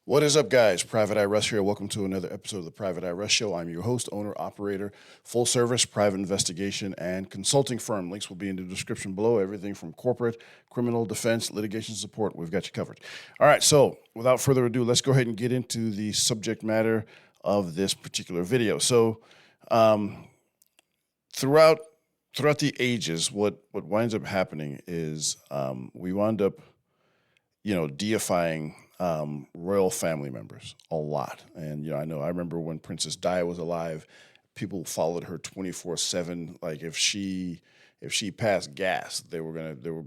What is up, guys? Private Eye Russ here. Welcome to another episode of the Private Eye Russ Show. I'm your host, owner, operator, full service private investigation and consulting firm. Links will be in the description below. Everything from corporate, criminal, defense, litigation support. We've got you covered. All right, so without further ado, let's go ahead and get into the subject matter of this particular video. So throughout the ages, what winds up happening is we wound up, deifying royal family members a lot. And, I remember when Princess Di was alive, people followed her 24/7. Like if she passed gas, they were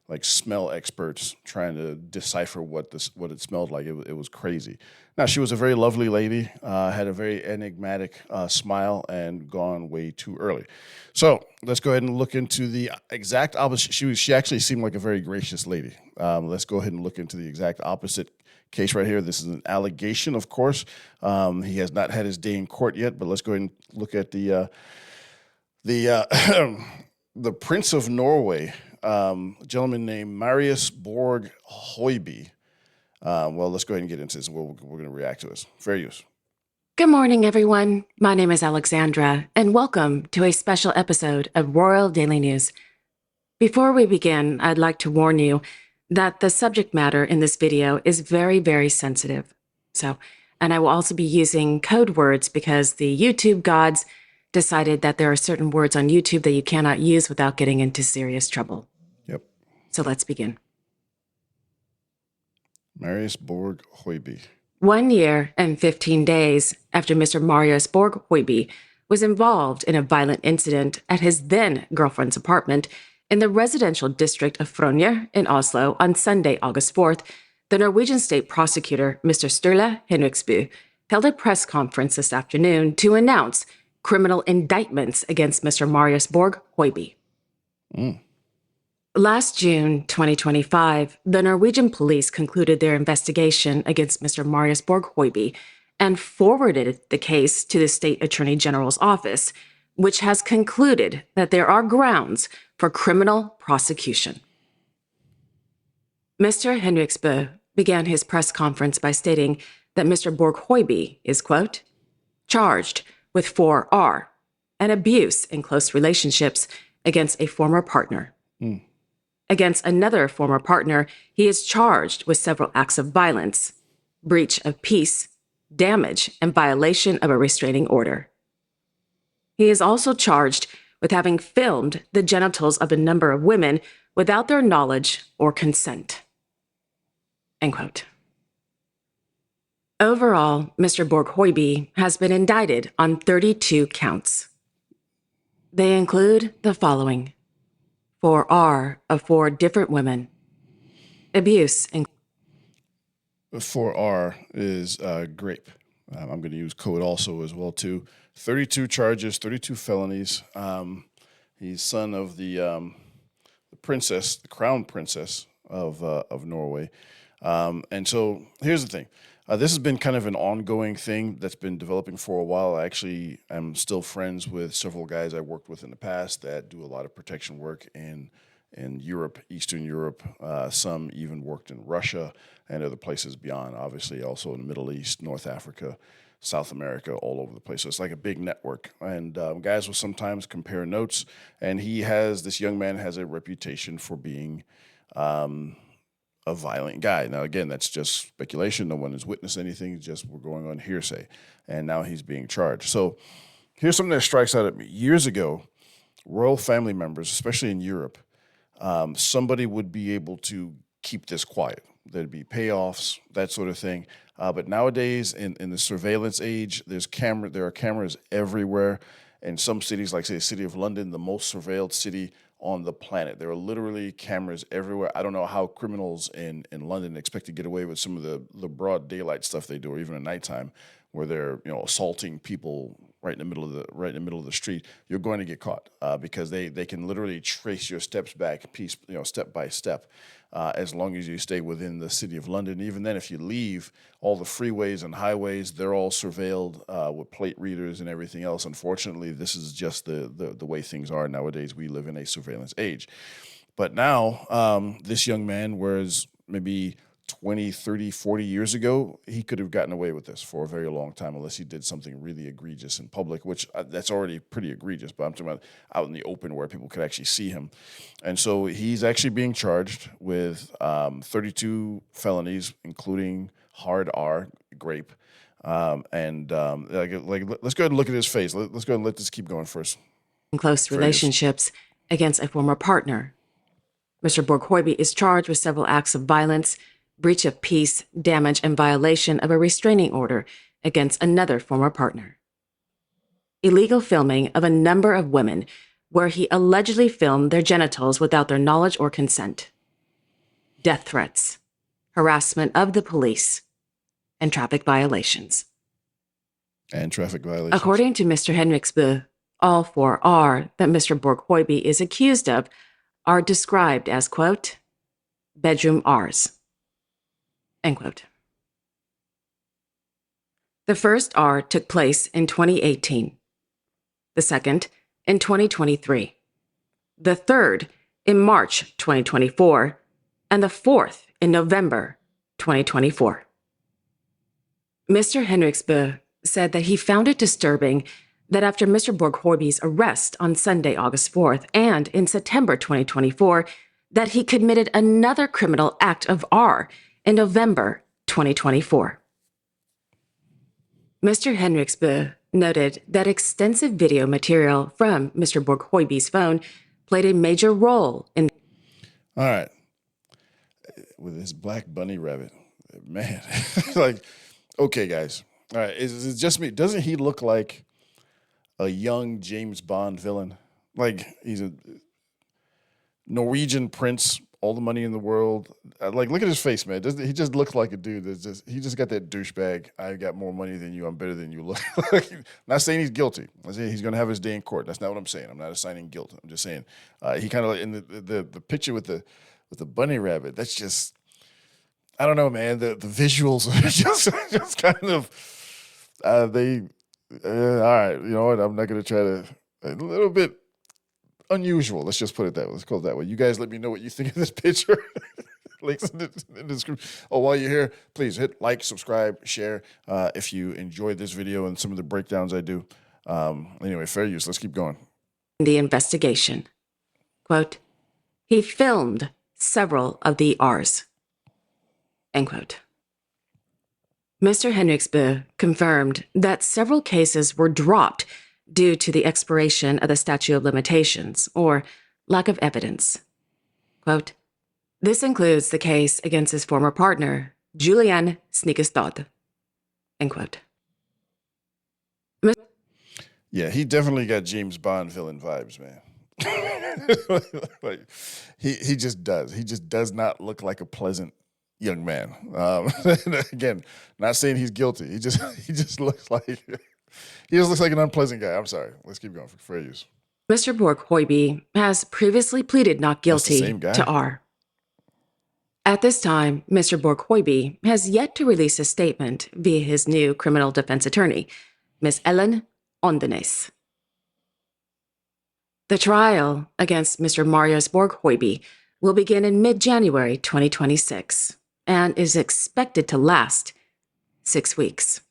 like smell experts trying to decipher what it smelled like. It was crazy. Now, she was a very lovely lady, had a very enigmatic smile, and gone way too early. So let's go ahead and look into the exact opposite. She actually seemed like a very gracious lady. Let's go ahead and look into the exact opposite case right here. This is an allegation, of course. He has not had his day in court yet, but let's go ahead and look at the the Prince of Norway, a gentleman named Marius Borg Høiby. Well, let's go ahead and get into this, and we're going to react to this. Fair use. Good morning, everyone. My name is Alexandra, and welcome to a special episode of Royal Daily News. Before we begin, I'd like to warn you that the subject matter in this video is very, very sensitive. And I will also be using code words because the YouTube gods decided that there are certain words on YouTube that you cannot use without getting into serious trouble. Yep. So let's begin. Marius Borg Høiby. 1 year and 15 days after Mr. Marius Borg Høiby was involved in a violent incident at his then-girlfriend's apartment in the residential district of Frogner in Oslo on Sunday, August 4th, the Norwegian state prosecutor, Mr. Sturla Henriksbu, held a press conference this afternoon to announce criminal indictments against Mr. Marius Borg Høiby. Last June 2025, the Norwegian police concluded their investigation against Mr. Marius Borg Høiby and forwarded the case to the State Attorney General's office, which has concluded that there are grounds for criminal prosecution. Mr. Henriksbu began his press conference by stating that Mr. Borg Høiby is, quote, charged with 4R, an abuse in close relationships against a former partner. Against another former partner, he is charged with several acts of violence, breach of peace, damage, and violation of a restraining order. He is also charged with having filmed the genitals of a number of women without their knowledge or consent. End quote. Overall, Mr. Borg Høiby has been indicted on 32 counts. They include the following: 4R of 4 different women, abuse. 4R is GRAPE. I'm going to use code also as well too. 32 charges, 32 felonies. He's son of the princess, the crown princess of Norway. And so here's the thing. This has been kind of an ongoing thing that's been developing for a while. I actually am still friends with several guys I worked with in the past that do a lot of protection work in Europe, Eastern Europe. Some even worked in Russia and other places beyond, obviously also in the Middle East, North Africa, South America, all over the place. So it's like a big network. And guys will sometimes compare notes. And this young man has a reputation for being a violent guy. Now, again, that's just speculation. No one has witnessed anything. Just we're going on hearsay. And now he's being charged. So here's something that strikes out at me. Years ago, royal family members, especially in Europe, somebody would be able to keep this quiet. There'd be payoffs, that sort of thing. But nowadays, in the surveillance age, there are cameras everywhere. In some cities, like say the city of London, the most surveilled city on the planet. There are literally cameras everywhere. I don't know how criminals in London expect to get away with some of the broad daylight stuff they do, or even at nighttime, where they're assaulting people right in the middle of the street. You're going to get caught because they can literally trace your steps back, step by step, as long as you stay within the city of London. Even then, if you leave, all the freeways and highways, they're all surveilled with plate readers and everything else. Unfortunately, this is just the way things are nowadays. We live in a surveillance age. But now, this young man, whereas maybe 20, 30, 40 years ago, he could have gotten away with this for a very long time unless he did something really egregious in public, which that's already pretty egregious, but I'm talking about out in the open where people could actually see him. And so he's actually being charged with 32 felonies, including hard R, GRAPE. Let's go ahead and look at his face. Let's go ahead and let this keep going first. Close relationships against a former partner. Mr. Borg-Hoiby is charged with several acts of violence, breach of peace, damage, and violation of a restraining order against another former partner. Illegal filming of a number of women where he allegedly filmed their genitals without their knowledge or consent. Death threats, harassment of the police, and traffic violations. According to Mr. Henriksbø, all 4 R that Mr. Borg-Hoiby is accused of are described as, quote, bedroom Rs, end quote. The first R took place in 2018, the second in 2023, the third in March 2024, and the fourth in November 2024. Mr. Henriksbø said that he found it disturbing that after Mr. Borg-Hoiby's arrest on Sunday, August 4th, and in September 2024, that he committed another criminal act of R in November 2024. Mr. Henriksbø noted that extensive video material from Mr. Borg-Hoiby's phone played a major role in... All right. With his black bunny rabbit. Man. Like, okay, guys. All right. Is it just me? Doesn't he look like a young James Bond villain? Like, he's a Norwegian prince, all the money in the world. Like, look at his face, man. He just looks like a dude that's he just got that douchebag. I got more money than you. I'm better than you. Look. Not saying he's guilty. I'm saying he's going to have his day in court. That's not what I'm saying. I'm not assigning guilt. I'm just saying he kind of like in the picture with the bunny rabbit. That's just, I don't know, man. The visuals are just kind of all right, you know what? I'm not going to try to, a little bit unusual. Let's just put it that way. Let's call it that way. You guys let me know what you think of this picture. Links in the description. Oh, while you're here, please hit like, subscribe, share if you enjoyed this video and some of the breakdowns I do. Anyway, fair use. Let's keep going. The investigation. Quote, he filmed several of the Rs. End quote. Mr. Henriksbø confirmed that several cases were dropped due to the expiration of the statute of limitations or lack of evidence. Quote, this includes the case against his former partner, Julian Snikestad. End quote. Yeah, he definitely got James Bond villain vibes, man. Like, he just does. He just does not look like a pleasant young man. Again, not saying he's guilty. He just looks like an unpleasant guy. I'm sorry. Let's keep going for fair use. Mr. Borg-Hoiby has previously pleaded not guilty to R. At this time, Mr. Borg-Hoiby has yet to release a statement via his new criminal defense attorney, Ms. Ellen Ondenes. The trial against Mr. Marius Borg-Hoiby will begin in mid-January 2026 and is expected to last 6 weeks.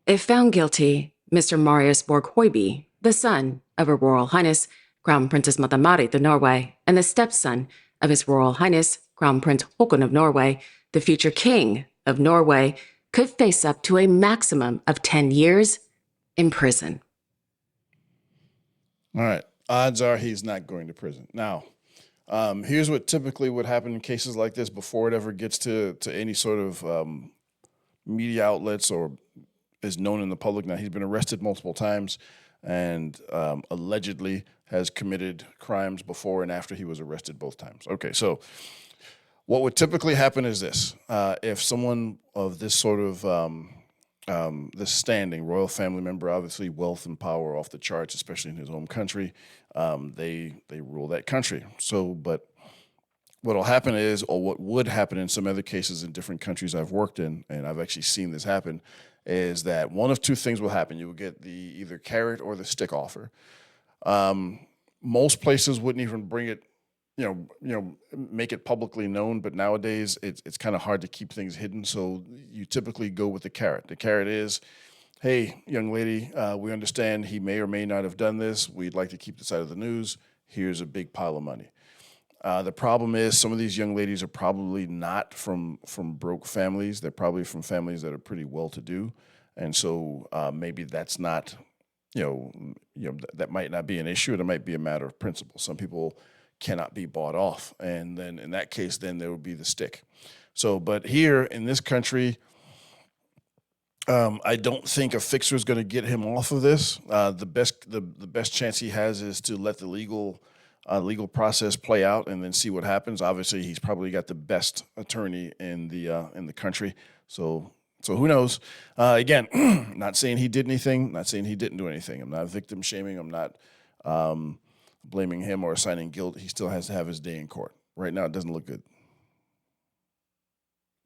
If found guilty, Mr. Marius Borg-Hoiby, the son of Her Royal Highness Crown Princess Mette-Marit of Norway and the stepson of His Royal Highness Crown Prince Haakon of Norway, the future King of Norway, could face up to a maximum of 10 years in prison. All right. Odds are he's not going to prison. Now, here's what typically would happen in cases like this before it ever gets to any sort of media outlets or is known in the public. Now, he's been arrested multiple times and allegedly has committed crimes before and after he was arrested both times. Okay, so what would typically happen is this. If someone of this sort of this standing, royal family member, obviously wealth and power off the charts, especially in his home country, they rule that country. So, but what will happen is, or what would happen in some other cases in different countries I've worked in, and I've actually seen this happen, is that one of two things will happen. You will get the either carrot or the stick offer. Most places wouldn't even bring it make it publicly known. But nowadays, it's kind of hard to keep things hidden. So you typically go with the carrot. The carrot is, hey, young lady, we understand he may or may not have done this. We'd like to keep this out of the news. Here's a big pile of money. The problem is some of these young ladies are probably not from broke families. They're probably from families that are pretty well to do, and so maybe that's not, that might not be an issue. It might be a matter of principle. Some people cannot be bought off, and then in that case, then there would be the stick. So, but here in this country, I don't think a fixer is going to get him off of this. The best chance he has is to let the legal process play out and then see what happens. Obviously, he's probably got the best attorney in the country. So who knows? Again, not saying he did anything, not saying he didn't do anything. I'm not victim shaming. I'm not blaming him or assigning guilt. He still has to have his day in court. Right now, it doesn't look good.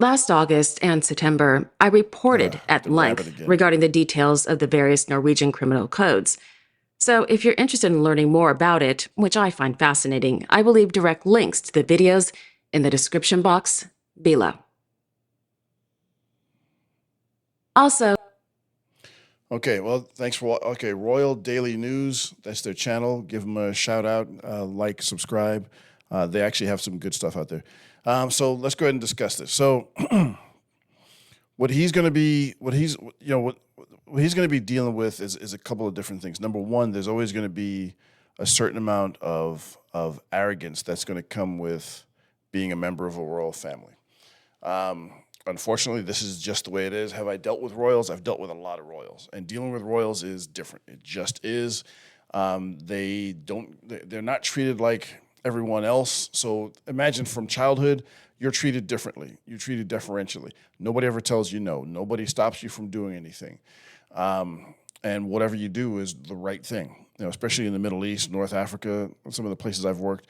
Last August and September, I reported at the rabbit length again. regarding the details of the various Norwegian criminal codes. So if you're interested in learning more about it, which I find fascinating, I will leave direct links to the videos in the description box below. Also, Okay, well, thanks for Royal Daily News. That's their channel. Give them a shout out, like, subscribe. They actually have some good stuff out there. So let's go ahead and discuss this. So what he's going to be dealing with is a couple of different things. Number one, there's always going to be a certain amount of arrogance that's going to come with being a member of a royal family. Unfortunately, this is just the way it is. Have I dealt with royals? I've dealt with a lot of royals, and dealing with royals is different. It just is. They're not treated like everyone else. So imagine from childhood, you're treated differently. You're treated deferentially. Nobody ever tells you no. Nobody stops you from doing anything. And whatever you do is the right thing. Especially in the Middle East, North Africa, some of the places I've worked,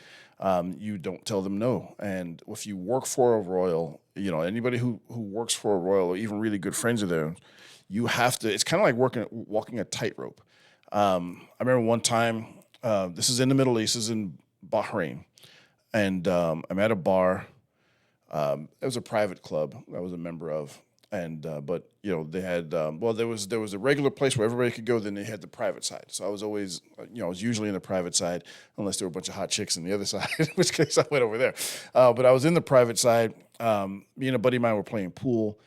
you don't tell them no. And if you work for a royal, anybody who works for a royal or even really good friends of theirs, you have to. It's kind of like walking a tightrope. I remember one time. This is in the Middle East. This is in Bahrain, and I'm at a bar. It was a private club I was a member of, and but they had there was a regular place where everybody could go. Then they had the private side. So I was always I was usually in the private side unless there were a bunch of hot chicks in the other side, in which case I went over there. But I was in the private side. Me and a buddy of mine were playing pool,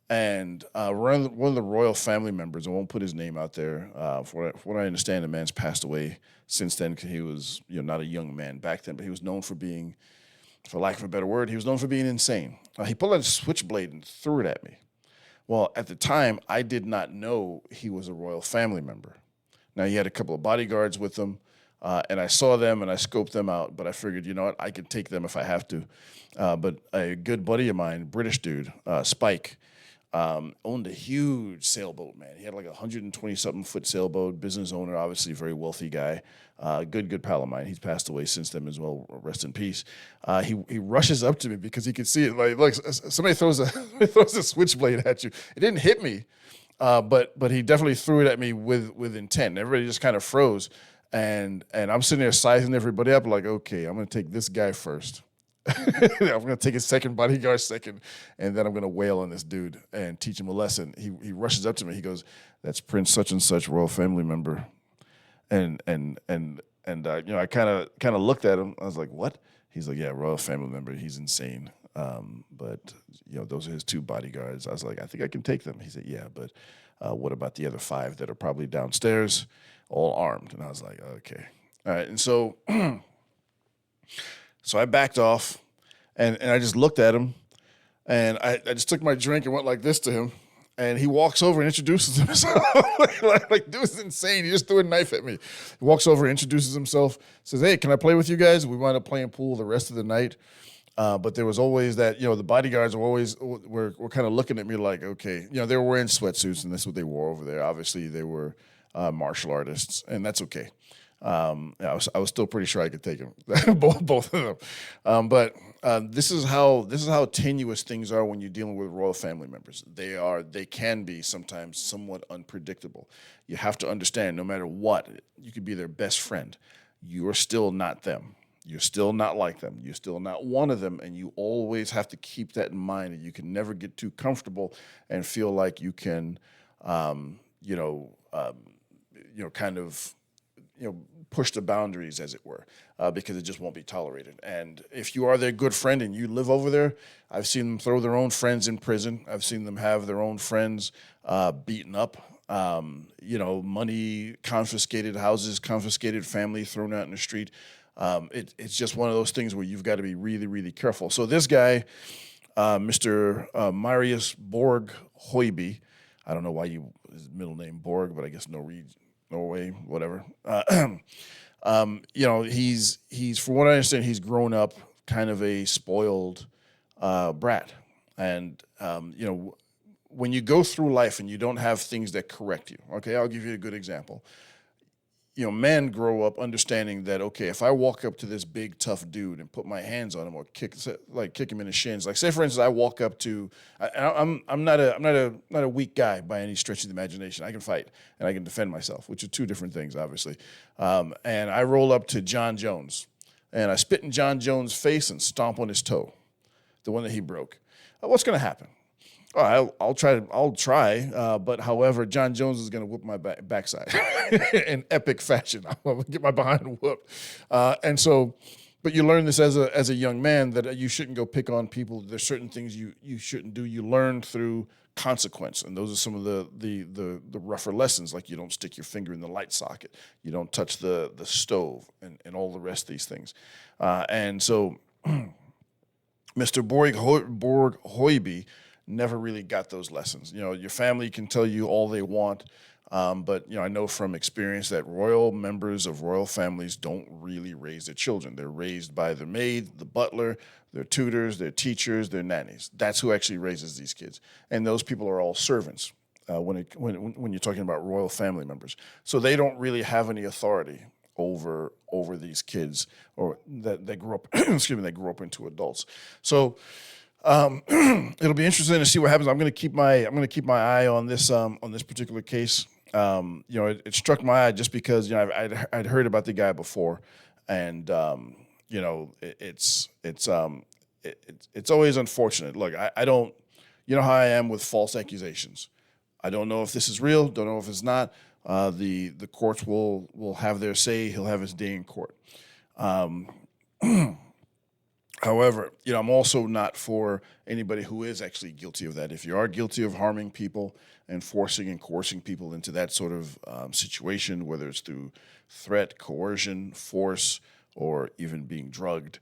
and one of the royal family members. I won't put his name out there. For what I understand, the man's passed away since then because he was not a young man back then, but he was known for being, for lack of a better word, he was known for being insane. He pulled out a switchblade and threw it at me. Well, at the time, I did not know he was a royal family member. Now, he had a couple of bodyguards with him, and I saw them and I scoped them out, but I figured, you know what, I could take them if I have to. But a good buddy of mine, British dude, Spike, owned a huge sailboat, man. He had like a 120-something foot sailboat, business owner, obviously very wealthy guy. Good pal of mine. He's passed away since then as well. Rest in peace. He rushes up to me because he could see it. Like, look, somebody throws a switchblade at you. It didn't hit me, but he definitely threw it at me with intent. Everybody just kind of froze, and I'm sitting there sizing everybody up like, okay, I'm going to take this guy first. I'm going to take his second bodyguard second, and then I'm going to wail on this dude and teach him a lesson. He rushes up to me. He goes, "That's Prince such and such, royal family member." And I kind of looked at him. I was like, "What?" He's like, "Yeah, royal family member. He's insane. But those are his two bodyguards." I was like, "I think I can take them." He said, "Yeah, but what about the other five that are probably downstairs, all armed?" And I was like, "Okay, all right." And so. So I backed off, and I just looked at him, and I just took my drink and went like this to him, and he walks over and introduces himself. like, dude's insane. He just threw a knife at me. He walks over, introduces himself, says, "Hey, can I play with you guys?" We wound up playing pool the rest of the night. But there was always that, the bodyguards were kind of looking at me like, okay, they were wearing sweatsuits, and that's what they wore over there. Obviously, they were martial artists, and that's okay. I was still pretty sure I could take them, both of them. But this is how tenuous things are when you're dealing with royal family members. They can be sometimes somewhat unpredictable. You have to understand, no matter what, you could be their best friend. You are still not them. You're still not like them. You're still not one of them, and you always have to keep that in mind. And you can never get too comfortable and feel like you can, kind of, push the boundaries, as it were, because it just won't be tolerated. And if you are their good friend and you live over there, I've seen them throw their own friends in prison. I've seen them have their own friends beaten up. Money confiscated, houses confiscated, family thrown out in the street. It's just one of those things where you've got to be really, really careful. So this guy, Mr. Marius Borg Hoiby, I don't know why his middle name Borg, but I guess Norway, whatever. He's from what I understand, he's grown up kind of a spoiled brat, and when you go through life and you don't have things that correct you. Okay, I'll give you a good example. Men grow up understanding that, okay, if I walk up to this big tough dude and put my hands on him or kick him in the shins, like say for instance, I walk up to, I'm not a weak guy by any stretch of the imagination. I can fight and I can defend myself, which are two different things, obviously. And I roll up to John Jones and I spit in John Jones' face and stomp on his toe, the one that he broke. What's going to happen? I'll try. But however, John Jones is going to whoop my backside in epic fashion. I'm going to get my behind whooped. But you learn this as a young man that you shouldn't go pick on people. There's certain things you shouldn't do. You learn through consequence, and those are some of the rougher lessons. Like you don't stick your finger in the light socket, you don't touch the stove, and all the rest of these things. And so, Mr. Borg Hoiby never really got those lessons. Your family can tell you all they want, but I know from experience that royal members of royal families don't really raise their children. They're raised by the maid, the butler, their tutors, their teachers, their nannies. That's who actually raises these kids, and those people are all servants when you're talking about royal family members. So they don't really have any authority over these kids, or that grew up they grew up into adults. So it'll be interesting to see what happens. I'm going to keep my eye on this particular case. It struck my eye just because I'd heard about the guy before, and it's always unfortunate. Look, I don't, how I am with false accusations. I don't know if this is real. Don't know if it's not. The courts will have their say. He'll have his day in court. However, I'm also not for anybody who is actually guilty of that. If you are guilty of harming people and forcing and coercing people into that sort of situation, whether it's through threat, coercion, force, or even being drugged,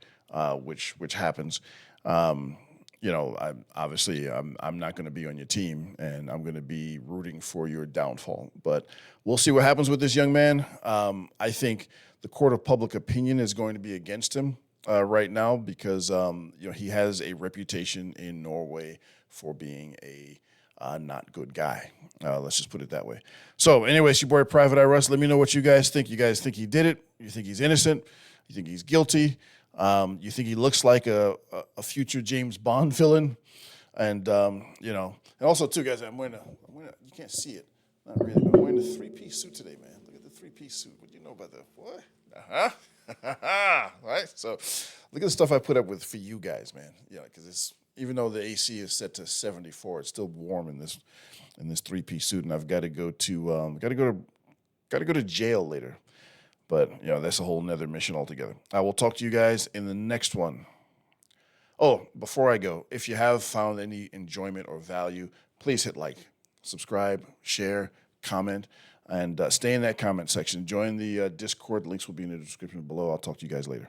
which happens, I'm not going to be on your team, and I'm going to be rooting for your downfall. But we'll see what happens with this young man. I think the court of public opinion is going to be against him right now because he has a reputation in Norway for being a not good guy. Let's just put it that way. So anyways, your boy Private Eye Russ, let me know what you guys think. You guys think he did it? You think he's innocent? You think he's guilty? You think he looks like a future James Bond villain? And and also too, guys, I'm wearing you can't see it, not really, but I'm wearing a 3-piece suit today, man. Look at the 3-piece suit. What do you know about that? What? Right? So look at the stuff I put up with for you guys, man. Because it's, even though the AC is set to 74, it's still warm in this 3-piece suit, and I've got to go to jail later. But that's a whole nother mission altogether. I will talk to you guys in the next one. Oh, before I go, if you have found any enjoyment or value, please hit like, subscribe, share, comment, and stay in that comment section. Join the Discord. Links will be in the description below. I'll talk to you guys later.